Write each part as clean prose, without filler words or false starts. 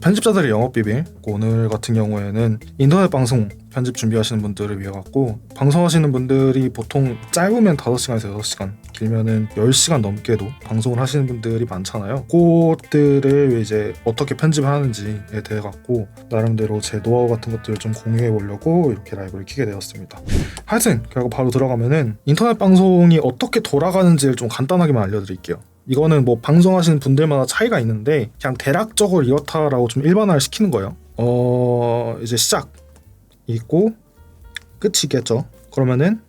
편집자들의 영업비밀, 오늘 같은 경우에는 인터넷 방송 편집 준비하시는 분들을 위해 갖고, 방송하시는 분들이 보통 짧으면 5시간에서 6시간, 길면은 10시간 넘게도 방송을 하시는 분들이 많잖아요. 그것들을 이제 어떻게 편집을 하는지에 대해 갖고 나름대로 제 노하우 같은 것들을 좀 공유해 보려고 이렇게 라이브를 켜게 되었습니다. 하여튼 그리고 바로 들어가면은 인터넷 방송이 어떻게 돌아가는지를 좀 간단하게만 알려드릴게요. 이거는 뭐 방송하시는 분들마다 차이가 있는데 그냥 대략적으로 이렇다라고 좀 일반화를 시키는 거예요. 이제 시작 있고 끝이겠죠. 그러면은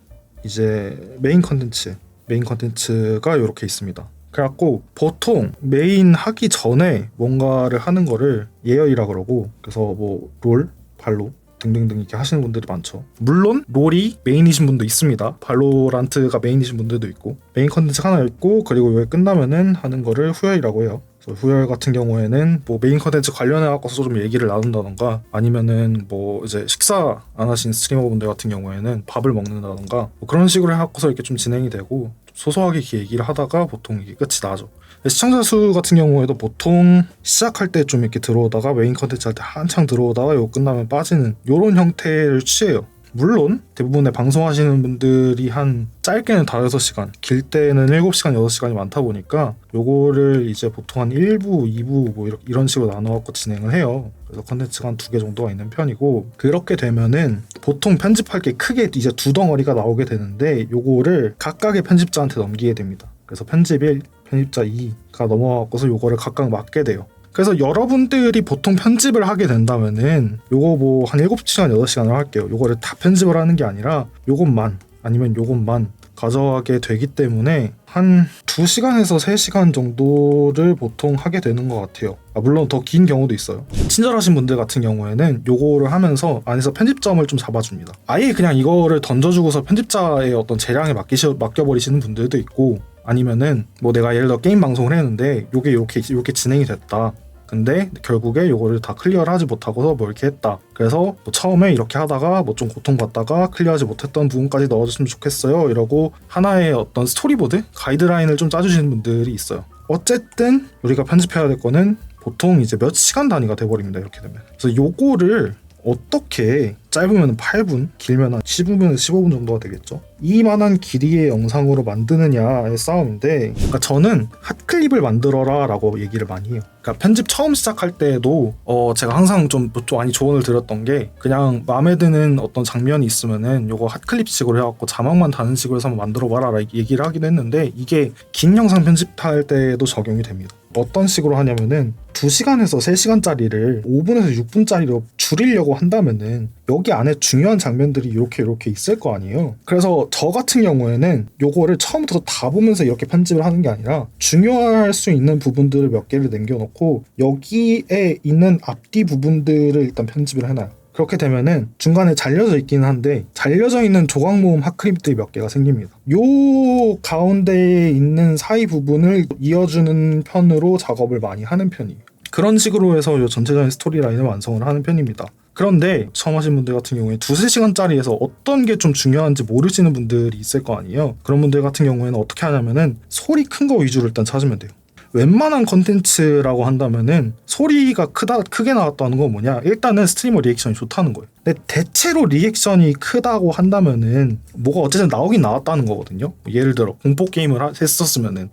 이제 메인 컨텐츠가 이렇게 있습니다. 그래갖고 보통 메인 하기 전에 뭔가를 하는 거를 예열이라 그러고, 그래서 뭐 롤, 발로 등등등 이렇게 하시는 분들이 많죠. 물론 롤이 메인이신 분도 있습니다. 발로란트가 메인이신 분들도 있고, 메인 컨텐츠가 하나 있고, 그리고 이게 끝나면은 하는 거를 후열이라고 해요. 후열 같은 경우에는 뭐 메인 컨텐츠 관련해 갖고서 좀 얘기를 나눈다던가, 아니면은 뭐 이제 식사 안 하신 스트리머분들 같은 경우에는 밥을 먹는다던가, 뭐 그런 식으로 해 갖고서 이렇게 좀 진행이 되고, 소소하게 이렇게 얘기를 하다가 보통 이게 끝이 나죠. 시청자 수 같은 경우에도 보통 시작할 때 좀 이렇게 들어오다가 메인 컨텐츠 할 때 한창 들어오다가 이거 끝나면 빠지는 요런 형태를 취해요. 물론 대부분의 방송하시는 분들이 한 짧게는 5-6시간, 길 때는 7시간, 6시간이 많다 보니까 요거를 이제 보통 한 1부, 2부 뭐 이런 식으로 나눠갖고 진행을 해요. 그래서 컨텐츠가 한 2개 정도가 있는 편이고, 그렇게 되면은 보통 편집할 게 크게 이제 2덩어리가 나오게 되는데, 요거를 각각의 편집자한테 넘기게 됩니다. 그래서 편집 1, 편집자 2가 넘어가고서 요거를 각각 맡게 돼요. 그래서 여러분들이 보통 편집을 하게 된다면은 요거 뭐 한 7시간, 8시간을 할게요. 요거를 다 편집을 하는 게 아니라 요것만, 아니면 요것만 가져가게 되기 때문에 한 2시간에서 3시간 정도를 보통 하게 되는 것 같아요. 물론 더 긴 경우도 있어요. 친절하신 분들 같은 경우에는 요거를 하면서 안에서 편집점을 좀 잡아줍니다. 아예 그냥 이거를 던져주고서 편집자의 어떤 재량에 맡겨버리시는 분들도 있고, 아니면은 뭐 내가 예를 들어 게임 방송을 했는데 요게 이렇게 진행이 됐다. 근데 결국에 요거를 다 클리어를 하지 못하고서 뭐 이렇게 했다. 그래서 뭐 처음에 이렇게 하다가 뭐 좀 고통받다가 클리어하지 못했던 부분까지 넣어줬으면 좋겠어요. 이러고 하나의 어떤 스토리보드, 가이드라인을 좀 짜주시는 분들이 있어요. 어쨌든 우리가 편집해야 될 거는 보통 이제 몇 시간 단위가 돼버립니다. 이렇게 되면. 그래서 요거를 어떻게 짧으면 8분, 길면 한 15분에서 15분 정도가 되겠죠. 이만한 길이의 영상으로 만드느냐의 싸움인데, 그러니까 저는 핫클립을 만들어라 라고 얘기를 많이 해요. 그러니까 편집 처음 시작할 때도 제가 항상 좀 많이 조언을 드렸던 게, 그냥 마음에 드는 어떤 장면이 있으면은 요거 핫클립식으로 해갖고 자막만 다는 식으로 해서 한번 만들어봐라 라고 얘기를 하긴 했는데, 이게 긴 영상 편집할 때도 적용이 됩니다. 어떤 식으로 하냐면은 2시간에서 3시간짜리를 5분에서 6분짜리로 줄이려고 한다면은 여기 안에 중요한 장면들이 이렇게 있을 거 아니에요. 그래서 저 같은 경우에는 요거를 처음부터 다 보면서 이렇게 편집을 하는 게 아니라, 중요할 수 있는 부분들을 몇 개를 남겨놓고 여기에 있는 앞뒤 부분들을 일단 편집을 해놔요. 그렇게 되면은 중간에 잘려져 있긴 한데, 잘려져 있는 조각 모음 핫클립들이 몇 개가 생깁니다. 요 가운데에 있는 사이 부분을 이어주는 편으로 작업을 많이 하는 편이에요. 그런 식으로 해서 요 전체적인 스토리라인을 완성을 하는 편입니다. 그런데 처음 하신 분들 같은 경우에 2-3시간짜리에서 어떤 게 좀 중요한지 모르시는 분들이 있을 거 아니에요. 그런 분들 같은 경우에는 어떻게 하냐면은 소리 큰 거 위주로 일단 찾으면 돼요. 웬만한 컨텐츠라고 한다면은 소리가 크게 나왔다는 건 뭐냐, 일단은 스트리머 리액션이 좋다는 거예요. 근데 대체로 리액션이 크다고 한다면은 뭐가 어쨌든 나오긴 나왔다는 거거든요. 예를 들어 공포 게임을 했었으면은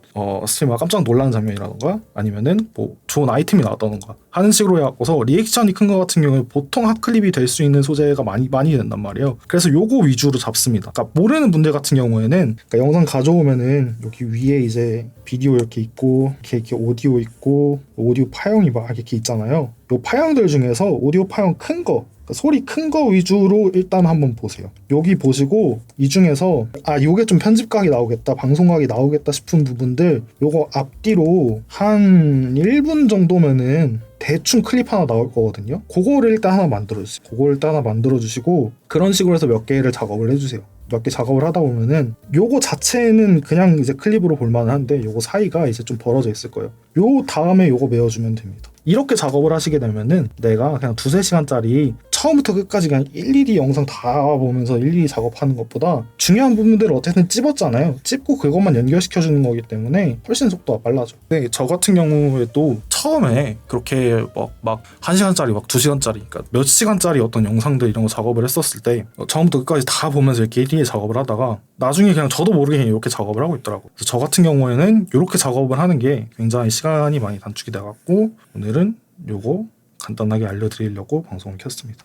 스트리머가 깜짝 놀라는 장면이라던가, 아니면은 뭐 좋은 아이템이 나왔다던가 하는 식으로 해갖고서 리액션이 큰 거 같은 경우에 보통 핫클립이 될 수 있는 소재가 많이 된단 말이에요. 그래서 요거 위주로 잡습니다. 그러니까 모르는 분들 같은 경우에는, 그러니까 영상 가져오면은 여기 위에 이제 비디오 이렇게 있고, 이렇게 오디오 있고, 오디오 파형이 막 이렇게 있잖아요. 요 파형들 중에서 오디오 파형 큰 거, 소리 큰 거 위주로 일단 한번 보세요. 여기 보시고 이 중에서 요게 좀 편집각이 나오겠다, 방송각이 나오겠다 싶은 부분들, 요거 앞뒤로 한 1분 정도면은 대충 클립 하나 나올 거거든요. 그거를 일단 하나 만들어주시고 그런 식으로 해서 몇 개를 작업을 해주세요. 몇 개 작업을 하다 보면은 요거 자체는 그냥 이제 클립으로 볼만한데, 요거 사이가 이제 좀 벌어져 있을 거예요. 요 다음에 요거 메워주면 됩니다. 이렇게 작업을 하시게 되면은 내가 그냥 2-3시간짜리 처음부터 끝까지 그냥 일일이 영상 다 보면서 일일이 작업하는 것보다 중요한 부분들을 어쨌든 찝었잖아요. 찝고 그것만 연결시켜주는 거기 때문에 훨씬 속도가 빨라져. 네, 저 같은 경우에도 처음에 그렇게 막 1시간짜리 막 2시간짜리 그러니까 몇 시간짜리 어떤 영상들 이런 거 작업을 했었을 때 처음부터 끝까지 다 보면서 이렇게 일일이 작업을 하다가 나중에 그냥 저도 모르게 그냥 이렇게 작업을 하고 있더라고요. 그래서 저 같은 경우에는 이렇게 작업을 하는 게 굉장히 시간이 많이 단축이 돼갖고 오늘은 요거 간단하게 알려드리려고 방송을 켰습니다.